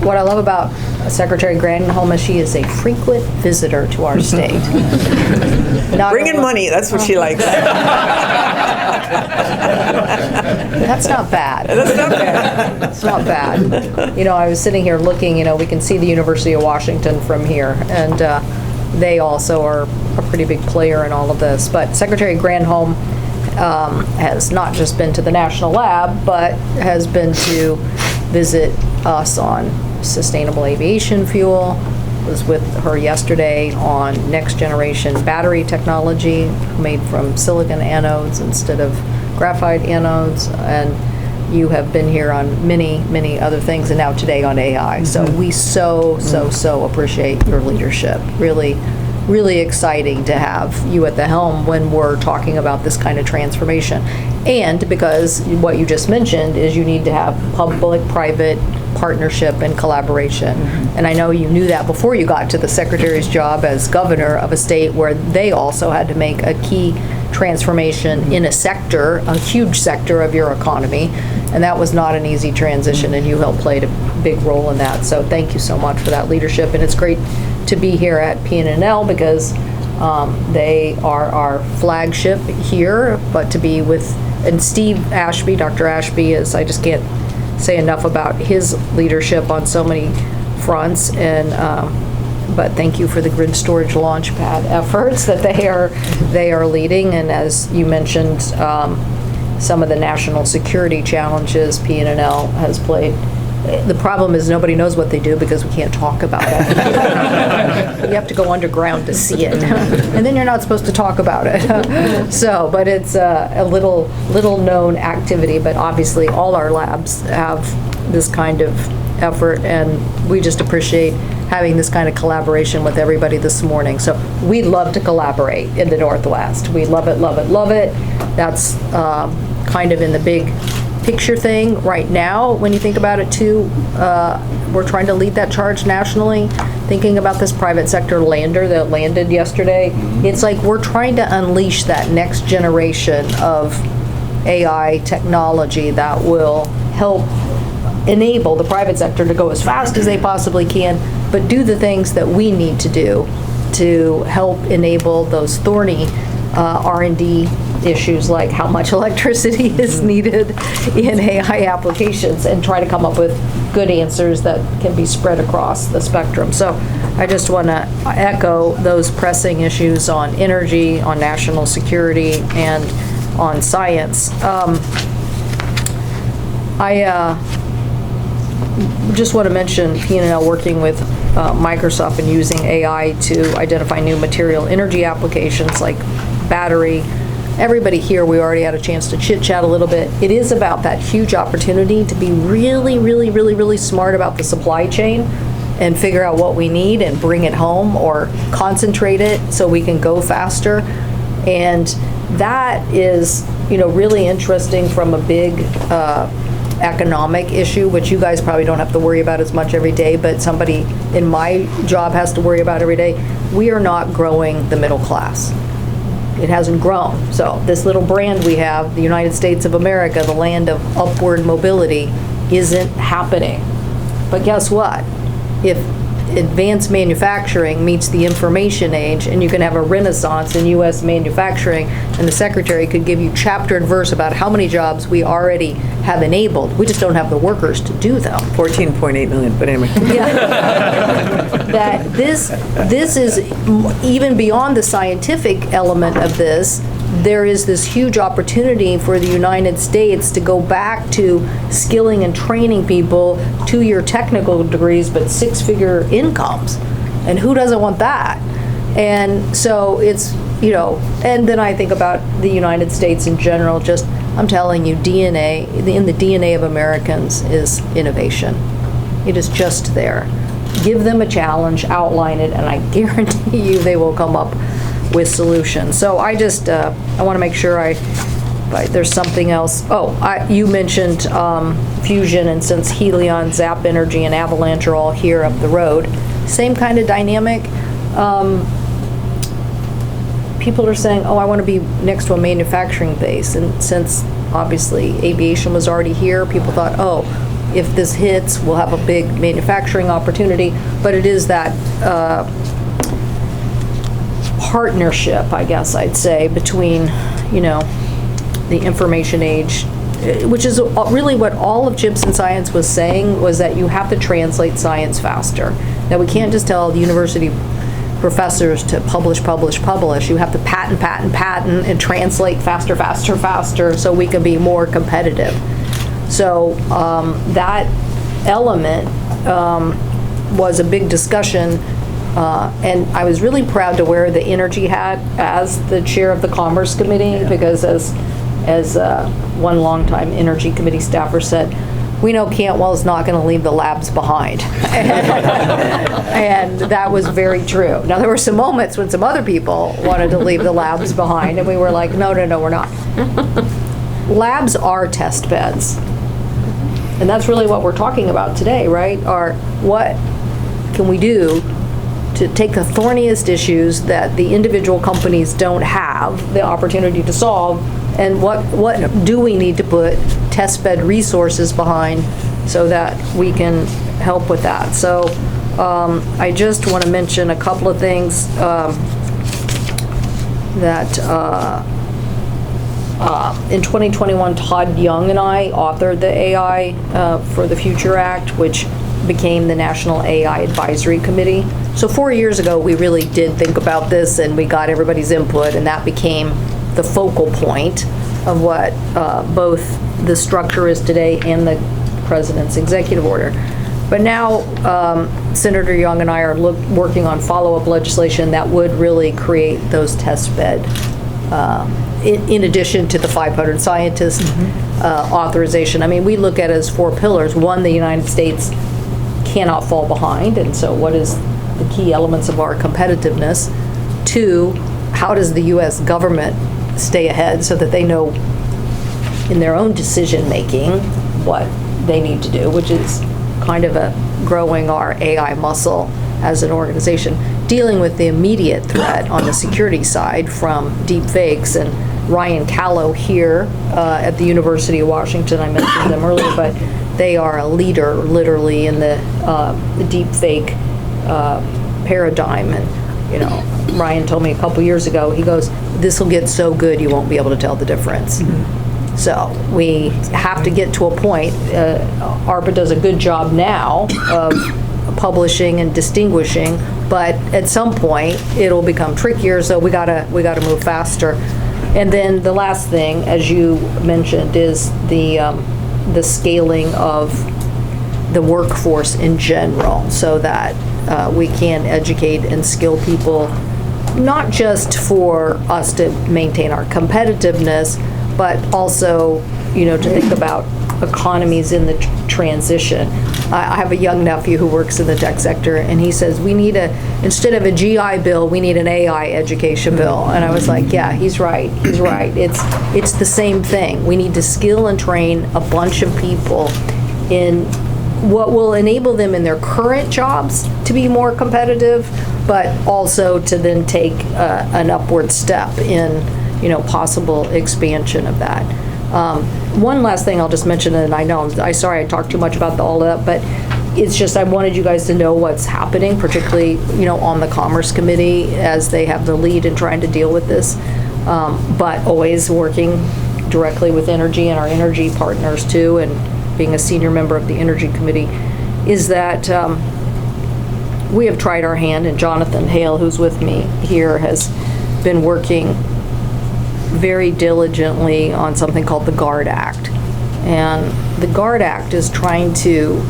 what I love about Secretary Granholm is she is a frequent visitor to our state. Bringing money, that's what she likes. That's not bad. That's not bad. It's not bad. You know, I was sitting here looking, you know, we can see the University of Washington from here, and they also are a pretty big player in all of this. But Secretary Granholm has not just been to the National Lab, but has been to visit us on sustainable aviation fuel. Was with her yesterday on next generation battery technology made from silicon anodes instead of graphite anodes, and you have been here on many other things, and now today on AI. So we so appreciate your leadership. Really exciting to have you at the helm when we're talking about this kind of transformation. And because what you just mentioned is you need to have public-private partnership and collaboration. And I know you knew that before you got to the Secretary's job as governor of a state where they also had to make a key transformation in a sector, a huge sector of your economy. And that was not an easy transition, and you helped play a big role in that. So thank you so much for that leadership. And it's great to be here at PNNL because they are our flagship here, but to be with, and Steve Ashby, Dr. Ashby is, I just can't say enough about his leadership on so many fronts, and but thank you for the grid storage launchpad efforts that they are leading, and as you mentioned, some of the national security challenges PNNL has played. The problem is nobody knows what they do because we can't talk about it. You have to go underground to see it, and then you're not supposed to talk about it. So, but it's a little known activity, but obviously all our labs have this kind of effort, and we just appreciate having this kind of collaboration with everybody this morning. So we love to collaborate in the Northwest. We love it, love it, love it. That's kind of in the big picture thing right now. When you think about it too, we're trying to lead that charge nationally, thinking about this private sector lander that landed yesterday. It's like we're trying to unleash that next generation of AI technology that will help enable the private sector to go as fast as they possibly can, but do the things that we need to do to help enable those thorny R&D issues like how much electricity is needed in AI applications, and try to come up with good answers that can be spread across the spectrum. So I just want to echo those pressing issues on energy, on national security, and on science. I just want to mention PNNL working with Microsoft and using AI to identify new material energy applications like battery. Everybody here, we already had a chance to chit chat a little bit. It is about that huge opportunity to be really smart about the supply chain and figure out what we need and bring it home or concentrate it so we can go faster. And that is, you know, really interesting from a big economic issue, which you guys probably don't have to worry about as much every day, but somebody in my job has to worry about every day. We are not growing the middle class. It hasn't grown. So this little brand we have, the United States of America, the land of upward mobility, isn't happening. But guess what? If advanced manufacturing meets the information age, and you can have a renaissance in U.S. manufacturing, and the Secretary could give you chapter and verse about how many jobs we already have enabled. We just don't have the workers to do them. 14.8 million, but anyway. Yeah. That this is even beyond the scientific element of this. There is this huge opportunity for the United States to go back to skilling and training people, 2-year technical degrees, but 6-figure incomes. And who doesn't want that? And so it's, you know, and then I think about the United States in general, just, I'm telling you, DNA, in the DNA of Americans is innovation. It is just there. Give them a challenge, outline it, and I guarantee you they will come up with solutions. So I just, I want to make sure there's something else. Oh, you mentioned fusion, and since Helion, Zap Energy, and Avalanche are all here up the road, same kind of dynamic. People are saying, oh, I want to be next to a manufacturing base. And since obviously aviation was already here, people thought, oh, if this hits, we'll have a big manufacturing opportunity, but it is that partnership, I guess I'd say, between, the information age, which is really what all of Gypsum Science was saying, was that you have to translate science faster. That we can't just tell the university professors to publish. You have to patent, and translate faster, so we can be more competitive. So that element was a big discussion, and I was really proud to wear the energy hat as the chair of the Commerce Committee, because as one longtime Energy Committee staffer said, we know Cantwell's not going to leave the labs behind. And that was very true. Now, there were some moments when some other people wanted to leave the labs behind, and we were like, no, we're not. Labs are test beds. And that's really what we're talking about today, right? What can we do to take the thorniest issues that the individual companies don't have the opportunity to solve, and what do we need to put test bed resources behind so that we can help with that. So I just want to mention a couple of things that in 2021, Todd Young and I authored the AI for the Future Act, which became the National AI Advisory Committee. So 4 years ago, we really did think about this, and we got everybody's input, and that became the focal point of what both the structure is today and the President's executive order. But now Senator Young and I are working on follow-up legislation that would really create those test bed, in addition to the 500 scientist authorization. I mean, we look at it as 4 pillars. One, the United States cannot fall behind, and so what is the key elements of our competitiveness? 2, how does the U.S. government stay ahead so that they know in their own decision making what they need to do, which is kind of growing our AI muscle as an organization, dealing with the immediate threat on the security side from deep fakes. And Ryan Callow here at the University of Washington, I mentioned them earlier, but they are a leader literally in the deep fake paradigm. And Ryan told me a couple years ago, he goes, this will get so good you won't be able to tell the difference. So we have to get to a point, ARPA does a good job now of publishing and distinguishing, but at some point it'll become trickier, so we gotta move faster. And then the last thing, as you mentioned, is the scaling of the workforce in general, so that we can educate and skill people, not just for us to maintain our competitiveness, but also, to think about economies in the transition. I have a young nephew who works in the tech sector, and he says, we need instead of a GI Bill, we need an AI education bill. And I was like, yeah, he's right. It's the same thing. We need to skill and train a bunch of people in what will enable them in their current jobs to be more competitive, but also to then take an upward step in possible expansion of that. One last thing I'll just mention, and I'm sorry I talked too much about all of that, but it's just I wanted you guys to know what's happening, particularly on the Commerce Committee as they have the lead in trying to deal with this, but always working directly with energy and our energy partners too, and being a senior member of the Energy Committee, is that we have tried our hand, and Jonathan Hale, who's with me here, has been working very diligently on something called the GUARD Act. And the GUARD Act is trying to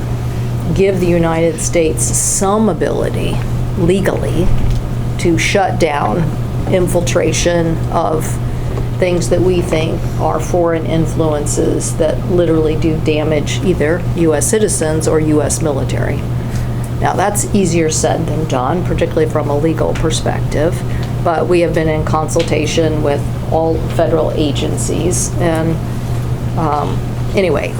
give the United States some ability legally to shut down infiltration of things that we think are foreign influences that literally do damage either U.S. citizens or U.S. military. Now, that's easier said than done, particularly from a legal perspective, but we have been in consultation with all federal agencies, and anyway,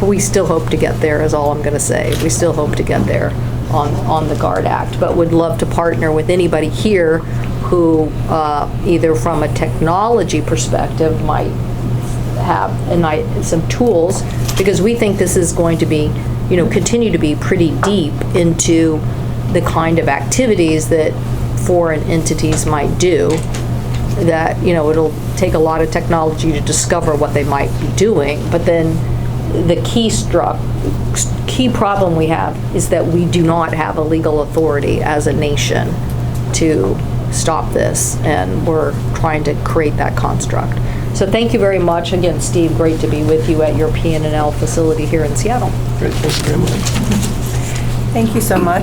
we still hope to get there, is all I'm going to say. We still hope to get there on the GUARD Act, but would love to partner with anybody here who either from a technology perspective might have some tools because we think this is going to be, continue to be pretty deep into the kind of activities that foreign entities might do, that, it'll take a lot of technology to discover what they might be doing, but then the key problem we have is that we do not have a legal authority as a nation to stop this, and we're trying to create that construct. So thank you very much. Again, Steve, great to be with you at your PNL facility here in Seattle. Great, thanks very much. Thank you so much.